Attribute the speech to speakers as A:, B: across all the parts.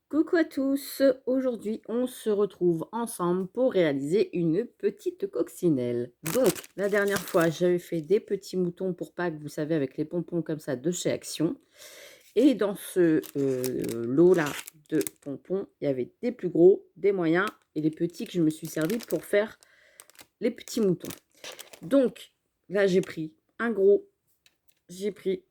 A: Coucou à tous, aujourd'hui on se retrouve ensemble pour réaliser une petite coccinelle. Donc la dernière fois j'avais fait des petits moutons pour Pâques, vous savez avec les pompons comme ça de chez Action. Et dans ce lot là de pompons, il y avait des plus gros, des moyens et les petits que je me suis servi pour faire les petits moutons. Donc là j'ai pris un gros, j'ai pris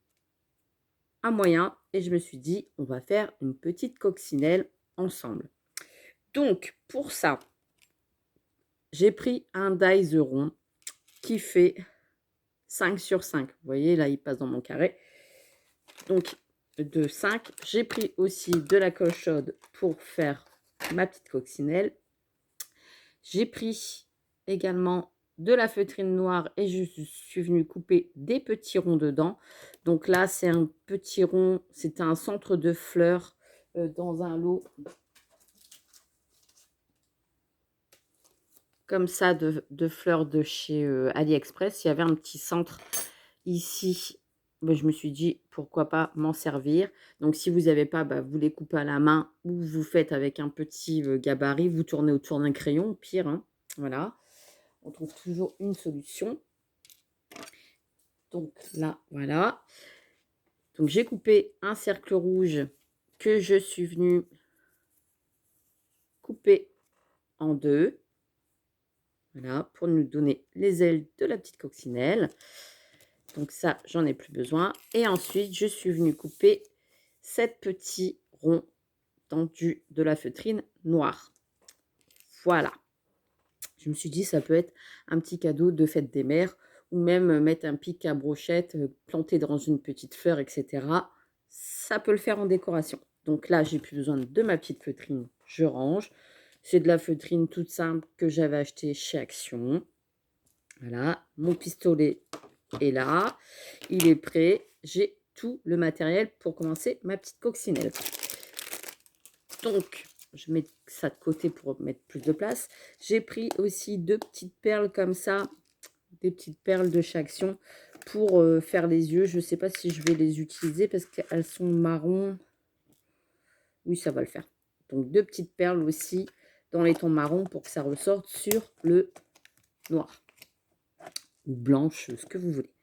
A: un moyen et je me suis dit on va faire une petite coccinelle ensemble. Donc, pour ça, j'ai pris un dies rond qui fait 5 sur 5. Vous voyez, là, il passe dans mon carré. Donc, de 5. J'ai pris aussi de la colle chaude pour faire ma petite coccinelle. J'ai pris également de la feutrine noire et je suis venue couper des petits ronds dedans. Donc là, c'est un petit rond, c'est un centre de fleurs dans un lot comme ça de fleurs de chez AliExpress. Il y avait un petit centre ici. Ben, je me suis dit, pourquoi pas m'en servir. Donc, si vous n'avez pas, bah, vous les coupez à la main ou vous faites avec un petit gabarit. Vous tournez autour d'un crayon, au pire. Hein. Voilà. On trouve toujours une solution. Donc, là, voilà. Donc, j'ai coupé un cercle rouge que je suis venue couper en deux. Voilà, pour nous donner les ailes de la petite coccinelle. Donc ça, j'en ai plus besoin. Et ensuite, je suis venue couper 7 petits ronds tendus de la feutrine noire. Voilà. Je me suis dit, ça peut être un petit cadeau de fête des mères ou même mettre un pic à brochette planté dans une petite fleur, etc. Ça peut le faire en décoration. Donc là, j'ai plus besoin de ma petite feutrine. Je range. C'est de la feutrine toute simple que j'avais acheté chez Action. Voilà, mon pistolet est là, il est prêt. J'ai tout le matériel pour commencer ma petite coccinelle. Donc, je mets ça de côté pour mettre plus de place. J'ai pris aussi 2 petites perles comme ça, des petites perles de chez Action pour faire les yeux. Je ne sais pas si je vais les utiliser parce qu'elles sont marron. Oui, ça va le faire. Donc, 2 petites perles aussi dans les tons marron pour que ça ressorte sur le noir. Ou blanche, ce que vous voulez.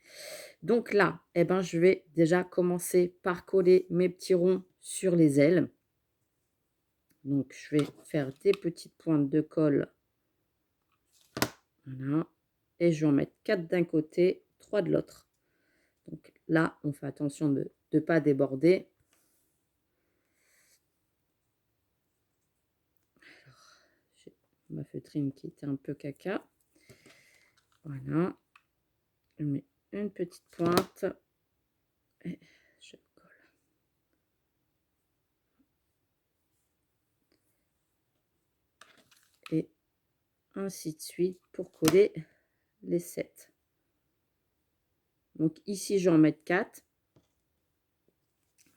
A: Donc là, eh ben, je vais déjà commencer par coller mes petits ronds sur les ailes. Donc, je vais faire des petites pointes de colle. Voilà. Et je vais en mettre 4 d'un côté, 3 de l'autre. Donc là, on fait attention de ne pas déborder. Alors, j'ai ma feutrine qui était un peu caca. Voilà. Je mets une petite pointe. Et je colle. Et ainsi de suite pour coller les 7. Donc ici, je vais en mettre 4.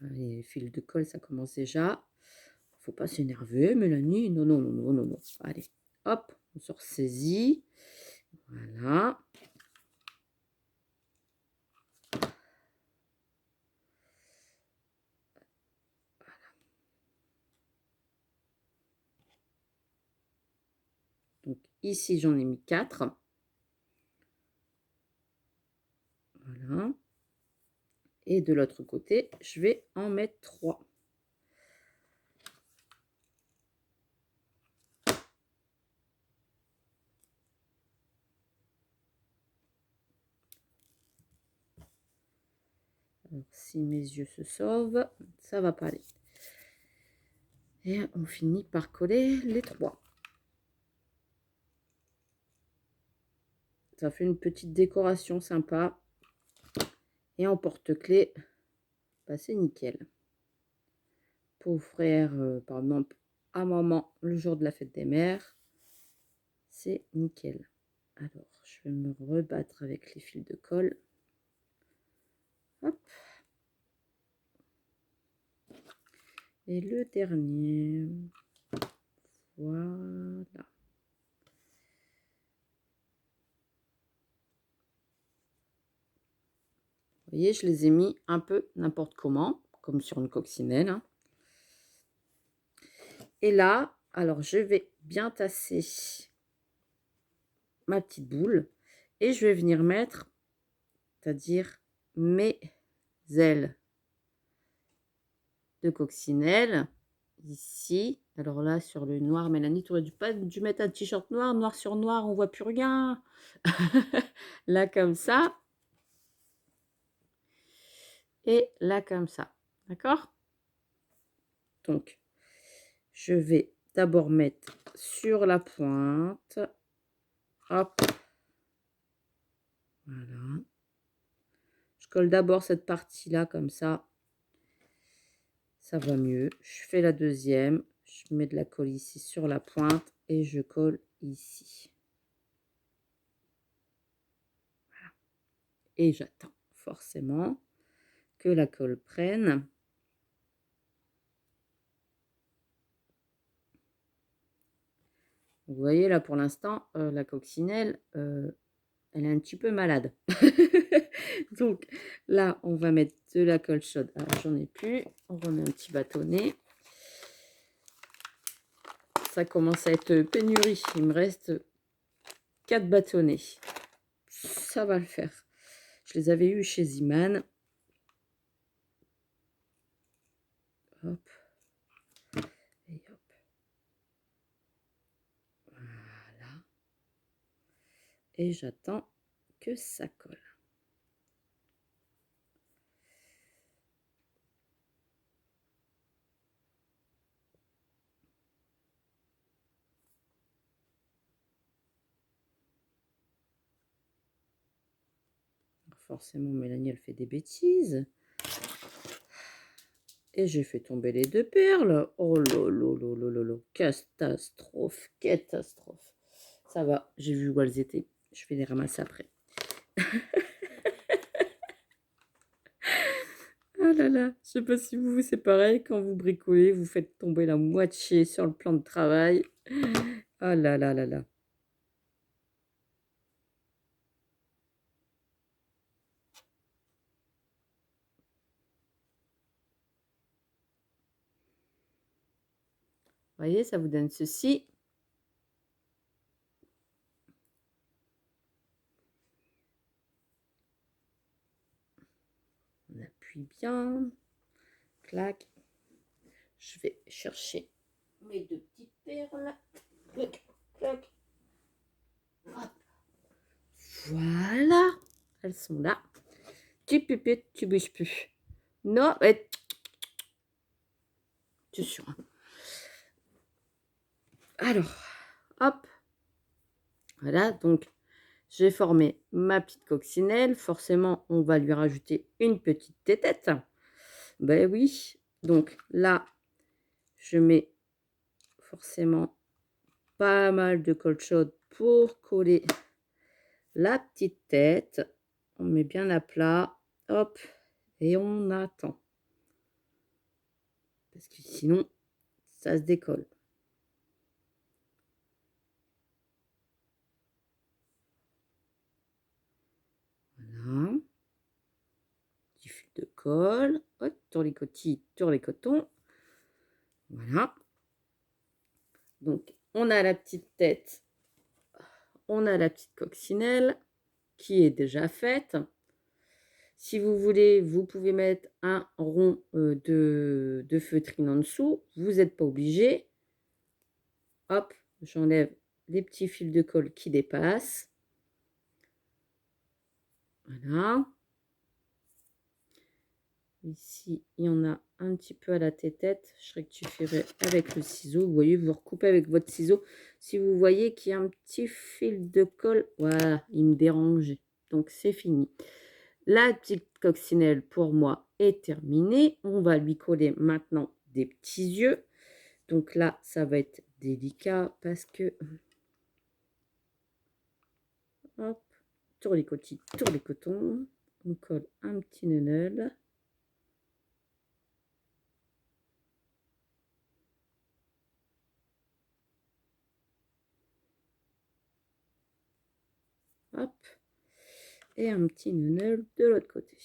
A: Les fils de colle, ça commence déjà. Faut pas s'énerver, Mélanie. Non, non, non, non, non, non. Allez, hop, on se ressaisit. Voilà. Donc ici, j'en ai mis 4. Voilà. Et de l'autre côté, je vais en mettre 3. Alors, si mes yeux se sauvent, ça va pas aller. Et on finit par coller les 3. Ça fait une petite décoration sympa. Et en porte-clés, bah, c'est nickel. Pour offrir, par exemple, à maman le jour de la fête des mères, c'est nickel. Alors, je vais me rebattre avec les fils de colle. Hop. Et le dernier. Voilà. Vous voyez, je les ai mis un peu n'importe comment, comme sur une coccinelle. Hein. Et là, alors je vais bien tasser ma petite boule et je vais venir mettre, c'est-à-dire mes ailes de coccinelle ici. Alors là, sur le noir, Mélanie, tu aurais pas dû mettre un t-shirt noir, noir sur noir, on voit plus rien. Là, comme ça. Et là, comme ça. D'accord? Donc, je vais d'abord mettre sur la pointe. Hop. Voilà. Je colle d'abord cette partie-là, comme ça. Ça va mieux. Je fais la deuxième. Je mets de la colle ici sur la pointe et je colle ici. Voilà. Et j'attends forcément que la colle prenne. Vous voyez là pour l'instant, la coccinelle, elle est un petit peu malade. Donc là, on va mettre de la colle chaude. Alors j'en ai plus. On remet un petit bâtonnet. Ça commence à être pénurie. Il me reste 4 bâtonnets. Ça va le faire. Je les avais eus chez Ziman. Hop. Et hop. Voilà. Et j'attends que ça colle. Forcément, Mélanie, elle fait des bêtises. Et j'ai fait tomber les 2 perles. Oh là là là là là là. Catastrophe, catastrophe. Ça va, j'ai vu où elles étaient. Je vais les ramasser après. Ah là là, je sais pas si vous, c'est pareil. Quand vous bricolez, vous faites tomber la moitié sur le plan de travail. Ah là là là là. Vous voyez, ça vous donne ceci. On appuie bien. Clac. Je vais chercher mes 2 petites perles. Clac, clac. Hop. Voilà. Elles sont là. Tu puputes, tu bouges plus. Non, mais... Tu es sûr. Alors, hop. Voilà, donc j'ai formé ma petite coccinelle. Forcément, on va lui rajouter une petite tétette. Ben oui. Donc là, je mets forcément pas mal de colle chaude pour coller la petite tête. On met bien à plat. Hop. Et on attend. Parce que sinon, ça se décolle. Voilà. Petit fil de colle. Hop, tourlicoti, tourlicoton. Voilà. Donc, on a la petite tête. On a la petite coccinelle qui est déjà faite. Si vous voulez, vous pouvez mettre un rond de feutrine en dessous. Vous n'êtes pas obligé. Hop, j'enlève les petits fils de colle qui dépassent. Voilà. Ici, il y en a un petit peu à la tête. Je rectifierai avec le ciseau. Vous voyez, vous recoupez avec votre ciseau. Si vous voyez qu'il y a un petit fil de colle, voilà, il me dérangeait. Donc, c'est fini. La petite coccinelle, pour moi, est terminée. On va lui coller maintenant des petits yeux. Donc là, ça va être délicat parce que... Hop, tourlicoti, tourlicoton. On colle un petit neunel. Hop. Et un petit neunel de l'autre côté.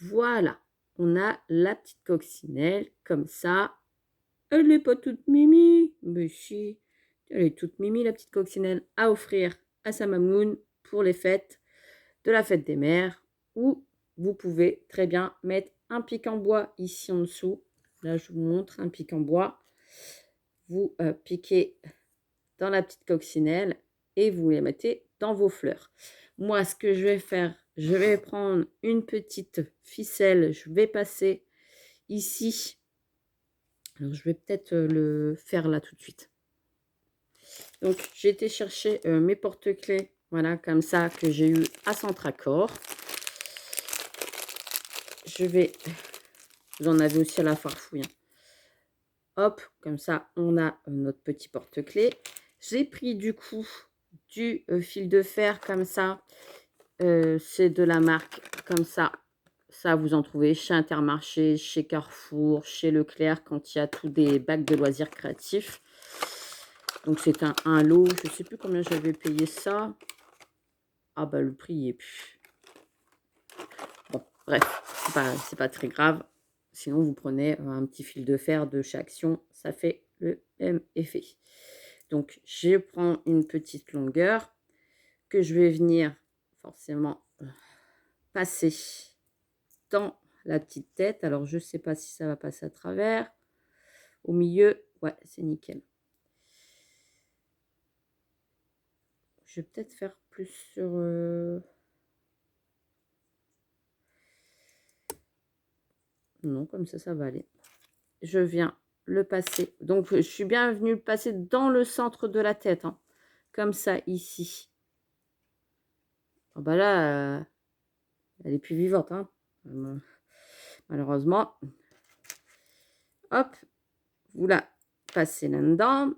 A: Voilà, on a la petite coccinelle comme ça. Elle n'est pas toute mimi, mais si, elle est toute mimi la petite coccinelle à offrir à sa mamoune pour les fêtes de la fête des mères, ou vous pouvez très bien mettre un pic en bois ici en dessous. Là, je vous montre un pic en bois. Vous piquez dans la petite coccinelle et vous les mettez dans vos fleurs. Moi, ce que je vais faire, je vais prendre une petite ficelle, je vais passer ici. Alors, je vais peut-être le faire là tout de suite. Donc, j'ai été chercher mes porte-clés, voilà, comme ça, que j'ai eu à Centracor. Je vais, vous en avez aussi à la Farfouille. Hop, comme ça, on a notre petit porte-clés. J'ai pris du coup du fil de fer comme ça. C'est de la marque comme ça. Ça, vous en trouvez chez Intermarché, chez Carrefour, chez Leclerc, quand il y a tous des bacs de loisirs créatifs. Donc, c'est un lot. Je ne sais plus combien j'avais payé ça. Ah, bah, le prix est plus. Bon, bref, c'est pas très grave. Sinon, vous prenez un petit fil de fer de chez Action. Ça fait le même effet. Donc, je prends une petite longueur que je vais venir forcément passer dans la petite tête. Alors, je ne sais pas si ça va passer à travers. Au milieu, ouais, c'est nickel. Je vais peut-être faire plus sur... Non, comme ça va aller. Je viens le passer. Donc, je suis bien venue le passer dans le centre de la tête. Hein. Comme ça, ici. Oh, bah là, elle est plus vivante. Hein. Malheureusement. Hop, vous la passez là-dedans.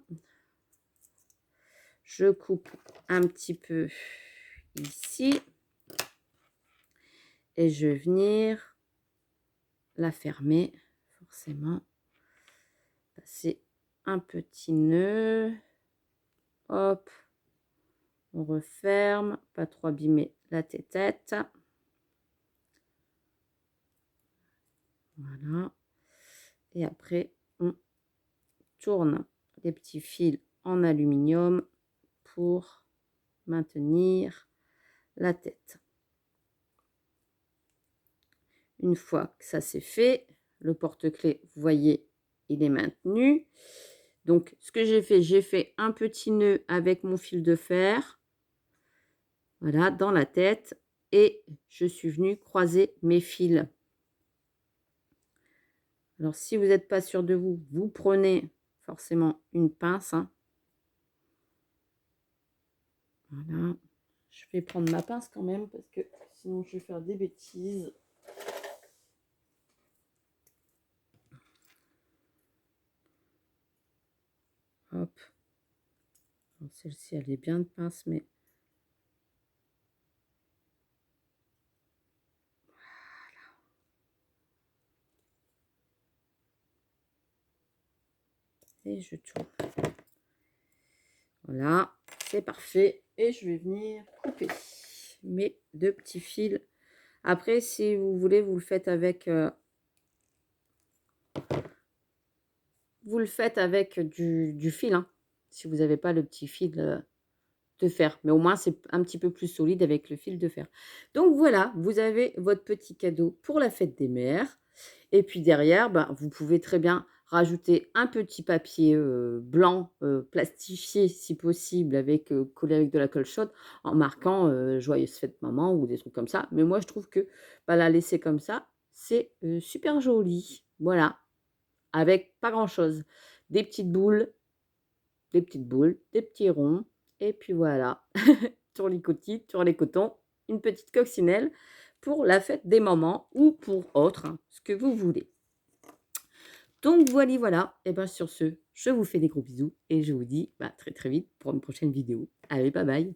A: Je coupe un petit peu ici. Et je vais venir la fermer, forcément. Passer un petit nœud. Hop. On referme, pas trop abîmer la tête. Voilà. Et après, on tourne les petits fils en aluminium pour maintenir la tête. Une fois que ça c'est fait, le porte-clés, vous voyez, il est maintenu. Donc, ce que j'ai fait un petit nœud avec mon fil de fer. Voilà, dans la tête. Et je suis venue croiser mes fils. Alors, si vous n'êtes pas sûr de vous, vous prenez forcément une pince. Hein. Voilà. Je vais prendre ma pince quand même parce que sinon je vais faire des bêtises. Hop. Celle-ci, elle est bien de pince, mais... Et je tourne. Voilà, c'est parfait. Et je vais venir couper mes deux petits fils. Après, si vous voulez, vous le faites avec... vous le faites avec du fil, hein, si vous n'avez pas le petit fil de fer. Mais au moins, c'est un petit peu plus solide avec le fil de fer. Donc voilà, vous avez votre petit cadeau pour la fête des mères. Et puis derrière, ben, vous pouvez très bien rajouter un petit papier blanc plastifié si possible, avec collé avec de la colle chaude, en marquant joyeuse fête maman ou des trucs comme ça. Mais moi, je trouve que bah, la laisser comme ça, c'est super joli. Voilà, avec pas grand chose. Des petites boules, des petits ronds, et puis voilà, tourlicoti, tourlicotons, une petite coccinelle pour la fête des mamans ou pour autre, hein, ce que vous voulez. Donc voilà, et bien sur ce, je vous fais des gros bisous et je vous dis très très vite pour une prochaine vidéo. Allez, bye bye.